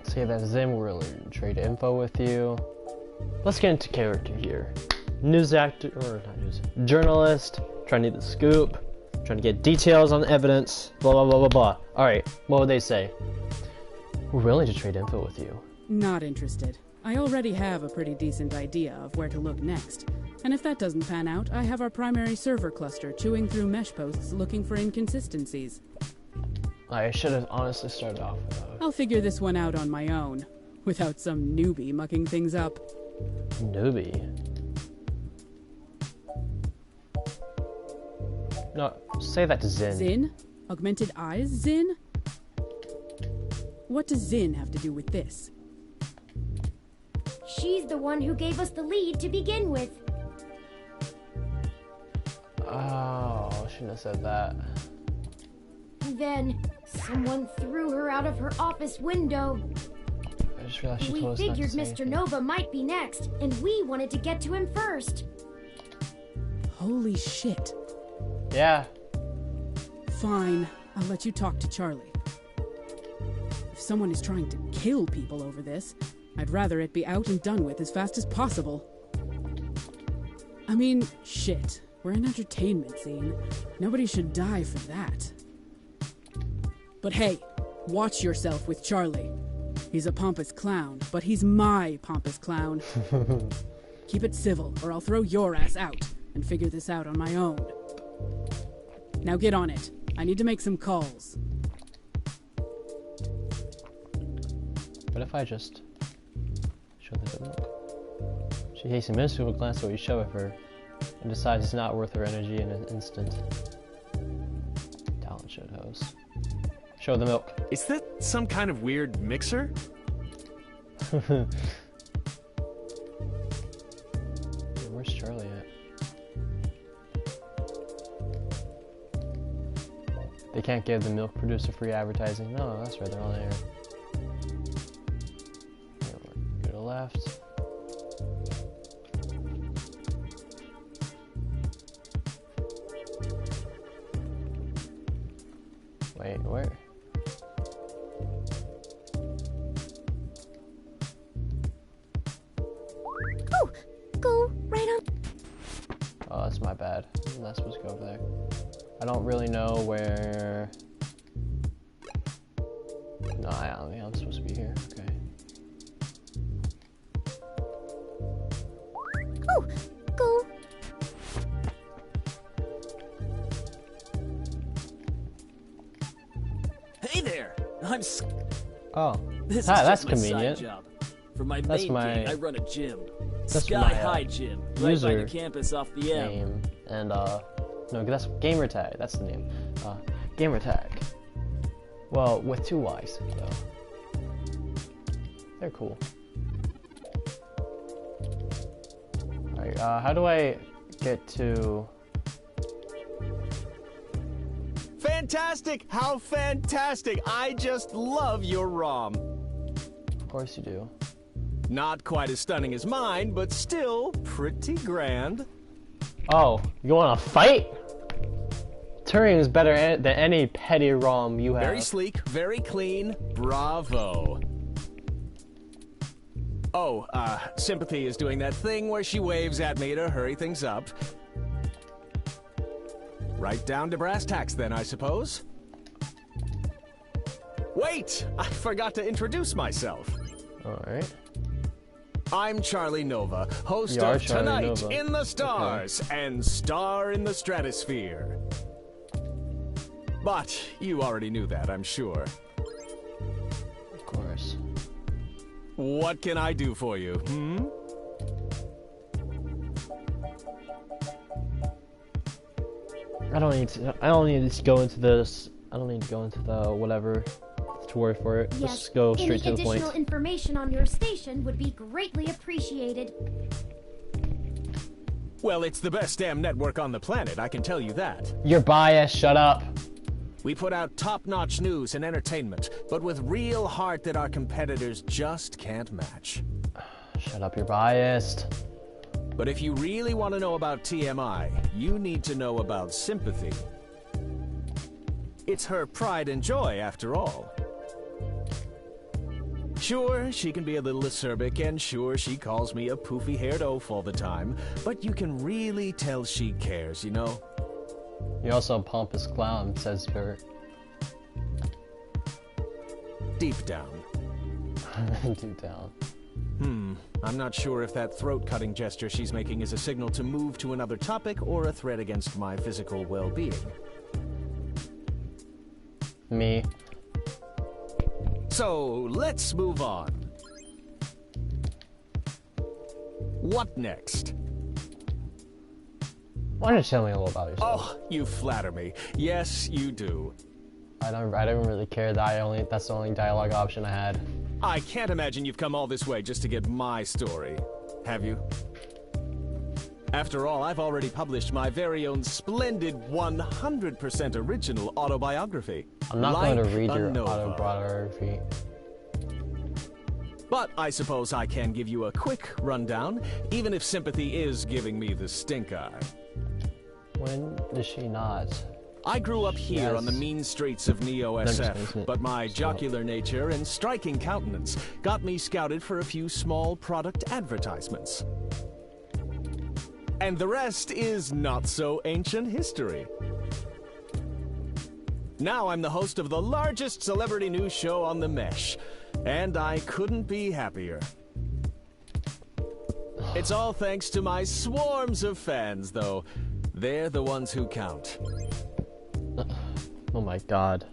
Say that Zim will trade info with you. Let's get into character here. News actor, or not news, journalist, trying to get the scoop, trying to get details on the evidence, blah blah blah blah blah. Alright, what would they say? We're willing to trade info with you. Not interested. I already have a pretty decent idea of where to look next. And if that doesn't pan out, I have our primary server cluster chewing through mesh posts looking for inconsistencies. I should have honestly started off with I'll figure this one out on my own, without some newbie mucking things up. newbie. No, say that to Zin. Zin? Augmented eyes, Zin? What does Zin have to do with this? She's the one who gave us the lead to begin with. Oh, I shouldn't have said that. Then, someone threw her out of her office window. I just realized she We told us not to figured say Mr. anything. Nova might be next, and we wanted to get to him first. Holy shit. Yeah. Fine, I'll let you talk to Charlie. If someone is trying to kill people over this, I'd rather it be out and done with as fast as possible. I mean, shit. We're an entertainment scene. Nobody should die for that. But hey, watch yourself with Charlie. He's a pompous clown, but he's my pompous clown. Keep it civil, or I'll throw your ass out and figure this out on my own. Now get on it. I need to make some calls. What if I just show the milk? She takes a minuscule glance at what you show of her and decides it's not worth her energy in an instant. Talent shit host. Show the milk. Is that some kind of weird mixer? Where's Charlie at? They can't give the milk producer free advertising. No, that's right, they're on air. Go to the left. Wait, where? Oh, go right on. Oh, that's my bad. I'm not supposed to go over there. I don't really know where... No, I'm supposed to be here. Okay. Oh, go. Hey there! I'm Oh, This hi, is that's just my convenient. side job. For my That's main my- gig, I run a gym. that's Sky my, High Gym, right by user the campus off the M. Name and no, that's gamer tag. That's the name. Gamer tag. Well, with 2 Y's though. They're cool. Alright, how do I get to... Fantastic! How fantastic! I just love your ROM. Of course you do. Not quite as stunning as mine, but still pretty grand. Oh, you want to fight? Turing is better than any petty ROM you have. Very sleek, very clean. Bravo. Oh, Sympathy is doing that thing where she waves at me to hurry things up. Right down to brass tacks then, I suppose. Wait! I forgot to introduce myself. Alright. I'm Charlie Nova, host You are of Charlie Tonight Nova. in the Stars and Star in the Stratosphere. But you already knew that, I'm sure. Of course. What can I do for you, hmm? I don't need to go into this. I don't need to go into the whatever to worry for it. Yes, just go straight to the point. Any additional information on your station would be greatly appreciated. Well, it's the best damn network on the planet, I can tell you that. You're biased, shut up. We put out top-notch news and entertainment, but with real heart that our competitors just can't match. Shut up, you're biased. But if you really want to know about TMI, you need to know about Sympathy. It's her pride and joy, after all. Sure, she can be a little acerbic, and sure, she calls me a poofy-haired oaf all the time, but you can really tell she cares, you know? You're also a pompous clown, says Spirit. Deep down. Deep down. I'm not sure if that throat-cutting gesture she's making is a signal to move to another topic or a threat against my physical well-being. Me. So, let's move on. What next? Why don't you tell me a little about yourself? Oh, you flatter me. Yes, you do. I don't really care that that's the only dialogue option I had. I can't imagine you've come all this way just to get my story, have you? After all, I've already published my very own splendid 100% original autobiography. I'm not going to read your autobiography. But I suppose I can give you a quick rundown, even if Sympathy is giving me the stink eye. When does she not? I grew up here on the mean streets of Neo-SF, but my jocular nature and striking countenance got me scouted for a few small product advertisements. And the rest is not so ancient history. Now I'm the host of the largest celebrity news show on the Mesh, and I couldn't be happier. It's all thanks to my swarms of fans, though. They're the ones who count. Oh my god.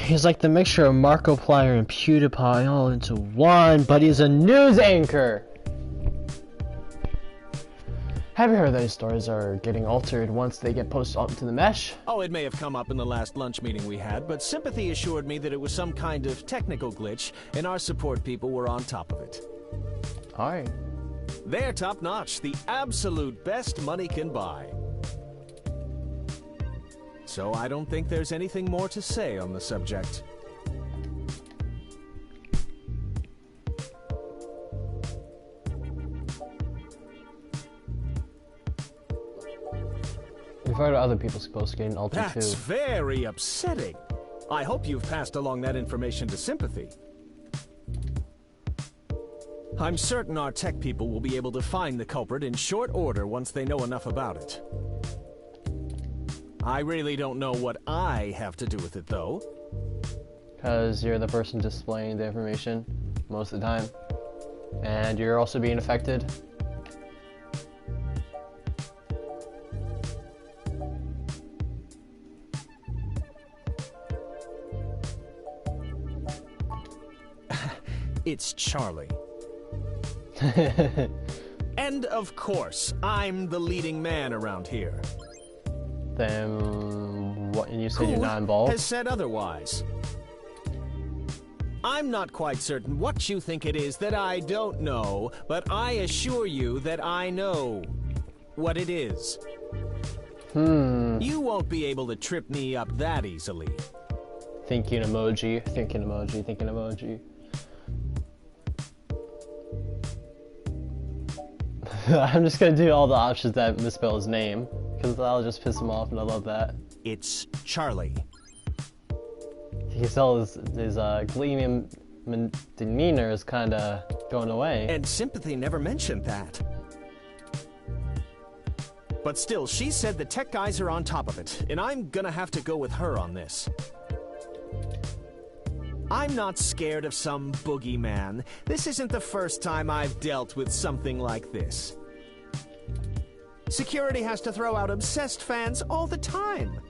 He's like the mixture of Markiplier and PewDiePie all into one, but he's a news anchor! Have you heard those stories are getting altered once they get posted onto the Mesh? Oh, it may have come up in the last lunch meeting we had, but Sympathy assured me that it was some kind of technical glitch, and our support people were on top of it. Alright. They're top-notch, the absolute best money can buy. So I don't think there's anything more to say on the subject. We've heard of other people's posts getting altered too. That's very upsetting. I hope you've passed along that information to Sympathy. I'm certain our tech people will be able to find the culprit in short order once they know enough about it. I really don't know what I have to do with it, though. Because you're the person displaying the information most of the time. And you're also being affected. It's Charlie. And of course, I'm the leading man around here. Then what? And you said you're not involved? Who has said otherwise? I'm not quite certain what you think it is that I don't know, but I assure you that I know what it is. You won't be able to trip me up that easily. Thinking emoji, thinking emoji, thinking emoji. I'm just gonna do all the options that misspell his name, because that'll just piss him off, and I love that. It's Charlie. You can tell his gleaming demeanor is kind of going away. And Sympathy never mentioned that. But still, she said the tech guys are on top of it, and I'm gonna have to go with her on this. I'm not scared of some boogeyman. This isn't the first time I've dealt with something like this. Security has to throw out obsessed fans all the time.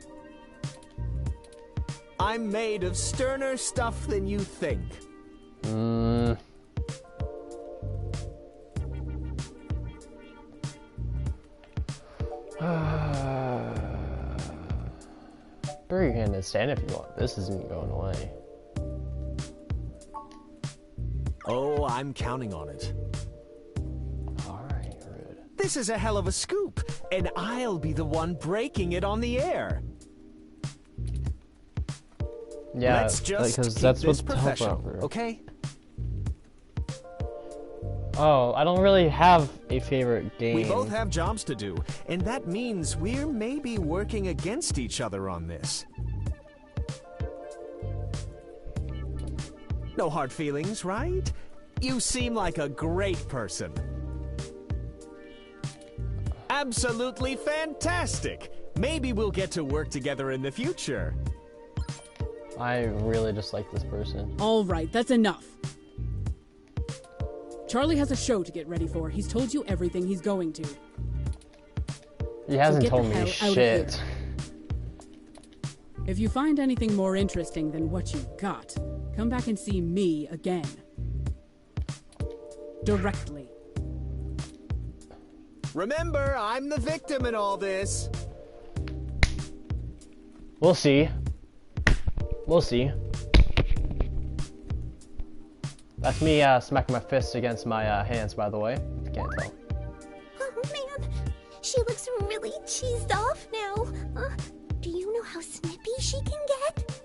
I'm made of sterner stuff than you think. Bury your hand in the sand if you want. This isn't going away. Oh, I'm counting on it. Alright, rude. This is a hell of a scoop, and I'll be the one breaking it on the air. Yeah, let's just because keep that's this what professional, help okay? Oh, I don't really have a favorite game. We both have jobs to do, and that means we're maybe working against each other on this. No hard feelings, right? You seem like a great person. Absolutely fantastic! Maybe we'll get to work together in the future. I really just like this person. All right, that's enough. Charlie has a show to get ready for. He's told you everything he's going to. He hasn't So get told the me hell out of shit. here. If you find anything more interesting than what you got, come back and see me again. Directly. Remember, I'm the victim in all this. We'll see. We'll see. That's me smacking my fists against my hands, by the way. If you can't tell. Oh man, she looks really cheesed off now. Do you know how snippy she can get?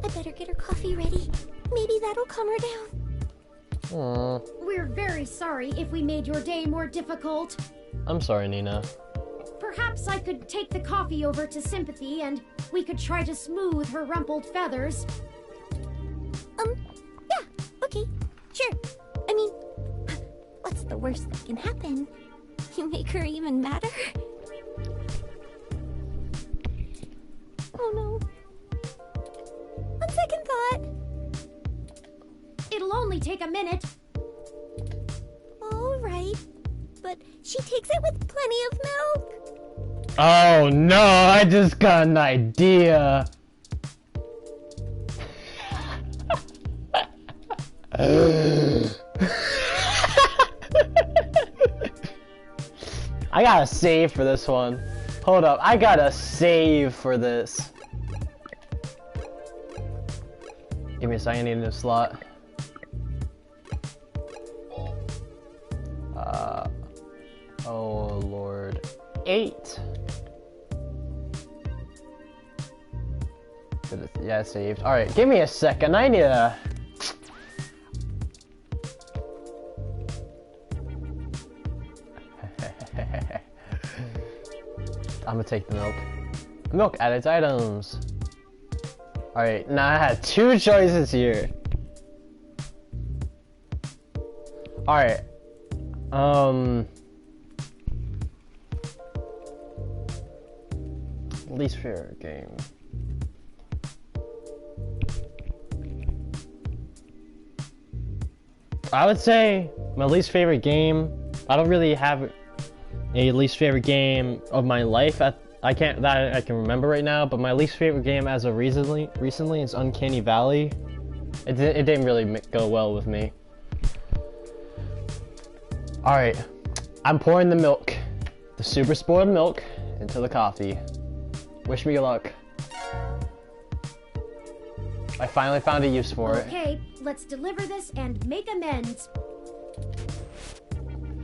I better get her coffee ready. Maybe that'll calm her down. Aww. We're very sorry if we made your day more difficult. I'm sorry, Nina. Perhaps I could take the coffee over to Sympathy and we could try to smooth her rumpled feathers. Yeah, okay, sure. I mean, what's the worst that can happen? You make her even madder? Oh no. On second thought. It'll only take a minute. All right, but she takes it with plenty of milk. Oh no, I just got an idea. I gotta save for this one. Hold up, I gotta save for this. Give me a second, I need a new slot. Oh lord. 8. Yeah, it's saved. Alright, give me a second. I need a... I'm gonna take the milk. Milk at its items. Alright, now I had 2 choices here. Alright. Least favorite game. I would say my least favorite game. I don't really have a least favorite game of my life. I can remember right now. But my least favorite game as of recently is Uncanny Valley. It didn't really go well with me. All right, I'm pouring the milk, the super spoiled milk, into the coffee. Wish me luck. I finally found a use for it. Okay, let's deliver this and make amends.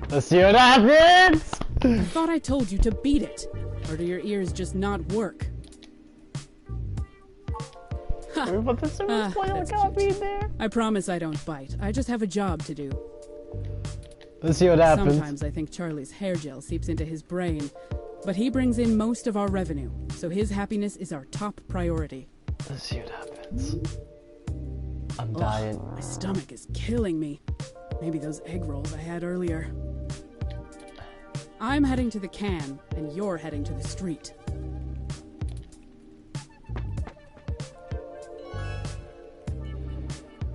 Let's see what happens! I thought I told you to beat it. Or do your ears just not work? Can we put the super spoiled coffee in there? I promise I don't bite. I just have a job to do. Let's see what happens. Sometimes I think Charlie's hair gel seeps into his brain, but he brings in most of our revenue, so his happiness is our top priority. Let's see what happens. I'm dying. My stomach is killing me. Maybe those egg rolls I had earlier. I'm heading to the can, and you're heading to the street.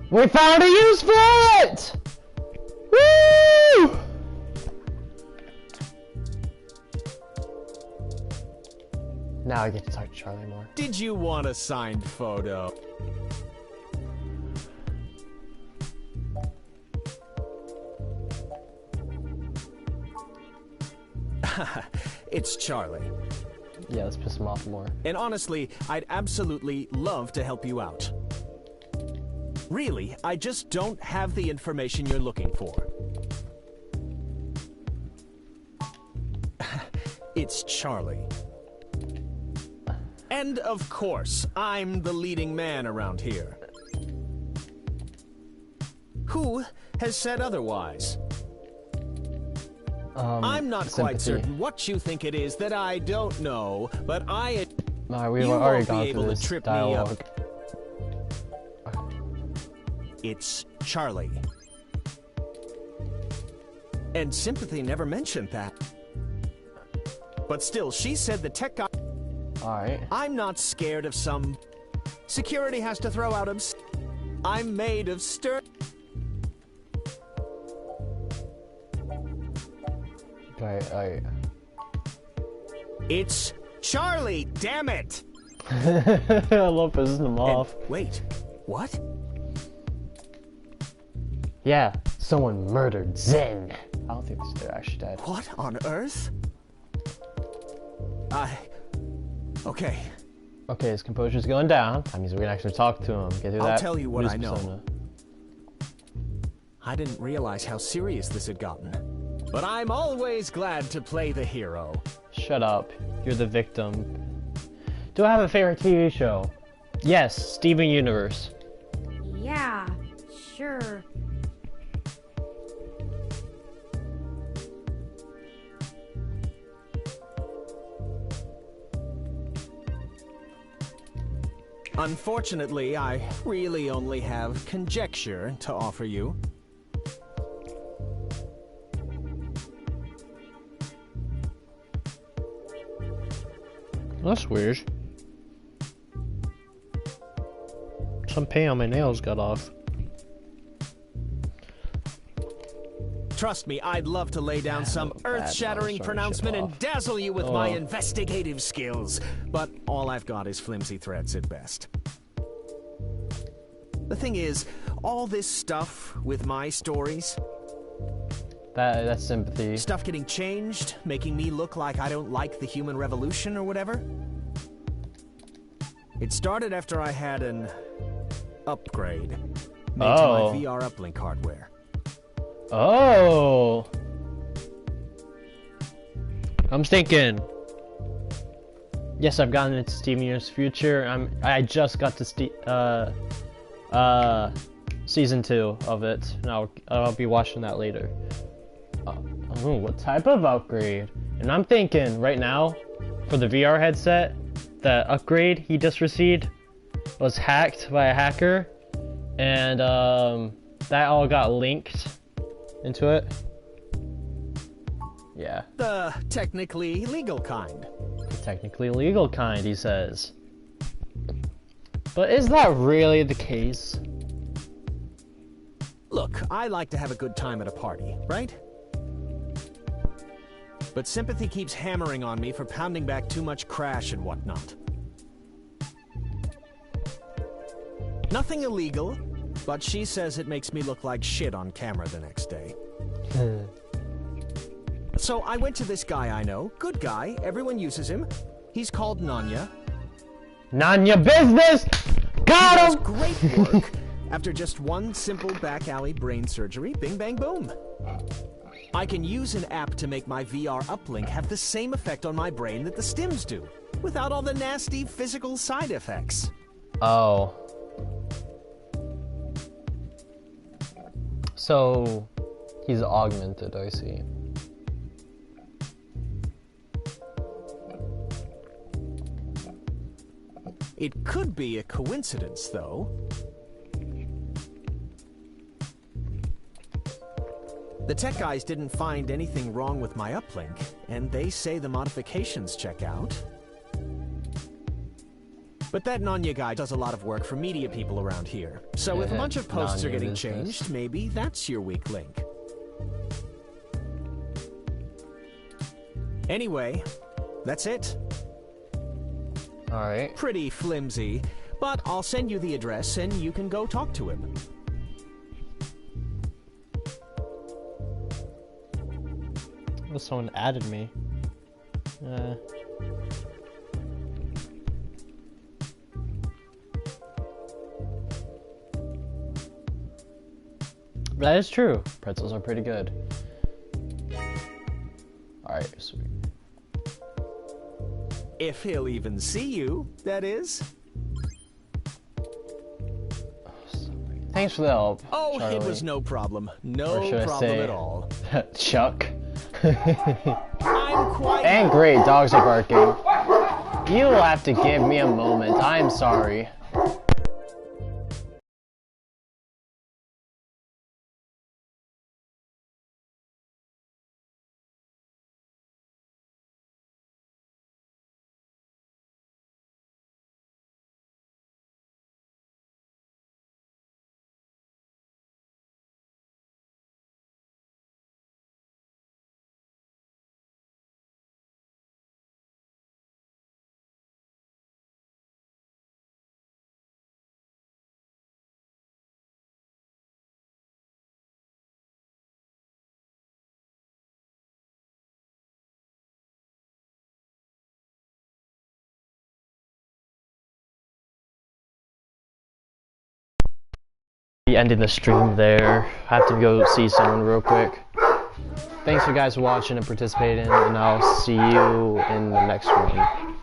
We found a use for it! Woo! Now I get to talk to Charlie more. Did you want a signed photo? It's Charlie. Yeah, let's piss him off more. And honestly, I'd absolutely love to help you out. Really, I just don't have the information you're looking for. It's Charlie. And of course, I'm the leading man around here. Who has said otherwise? I'm not quite certain what you think it is that I don't know, but we've already gone through this dialogue. It's Charlie. And Sympathy never mentioned that. But still, she said the tech guy... Alright. I'm not scared of some... Security has to throw out I'm made of Alright. It's Charlie, damn it! I love pissing him off. Wait, what? Yeah, someone murdered Zen. I don't think they're actually dead. What on earth? Okay. Okay, his composure's going down. That means we can actually talk to him. Get through that. I'll tell you what I know. Persona. I didn't realize how serious this had gotten. But I'm always glad to play the hero. Shut up. You're the victim. Do I have a favorite TV show? Yes, Steven Universe. Yeah, sure. Unfortunately, I really only have conjecture to offer you. That's weird. Some paint on my nails got off. Trust me, I'd love to lay down some earth-shattering pronouncement and dazzle you with my investigative skills, but all I've got is flimsy threads at best. The thing is, all this stuff with my stories... That's Sympathy. Stuff getting changed, making me look like I don't like the human revolution or whatever. It started after I had an upgrade made to my VR uplink hardware. Oh! I'm thinking. Yes, I've gotten into Steven Universe Future. I just got to season 2 of it. And I'll be watching that later. Oh, what type of upgrade? And I'm thinking right now, for the VR headset, the upgrade he just received was hacked by a hacker, and that all got linked into it. Yeah. The technically legal kind. The technically legal kind, he says. But is that really the case? Look, I like to have a good time at a party, right? But Sympathy keeps hammering on me for pounding back too much crash and whatnot. Nothing illegal, but she says it makes me look like shit on camera the next day. So I went to this guy I know. Good guy. Everyone uses him. He's called Nanya. Nanya business! Got him! He does great work. After just one simple back alley brain surgery, bing bang boom. I can use an app to make my VR uplink have the same effect on my brain that the stims do, without all the nasty physical side effects. Oh. So, he's augmented, I see. It could be a coincidence, though. The tech guys didn't find anything wrong with my uplink, and they say the modifications check out. But that Nanya guy does a lot of work for media people around here. So if a bunch of posts are getting changed, maybe that's your weak link. Anyway, that's it. Alright. Pretty flimsy, but I'll send you the address and you can go talk to him. Someone added me. That is true. Pretzels are pretty good. Alright, sweet. If he'll even see you, that is. Thanks for the help, Oh, Charlie. it was no problem. No Or should I problem say, at all. Chuck. I'm quite... And great, dogs are barking. You will have to give me a moment. I'm sorry. Ending the stream there. I have to go see someone real quick. Thanks you guys for watching and participating, and I'll see you in the next one.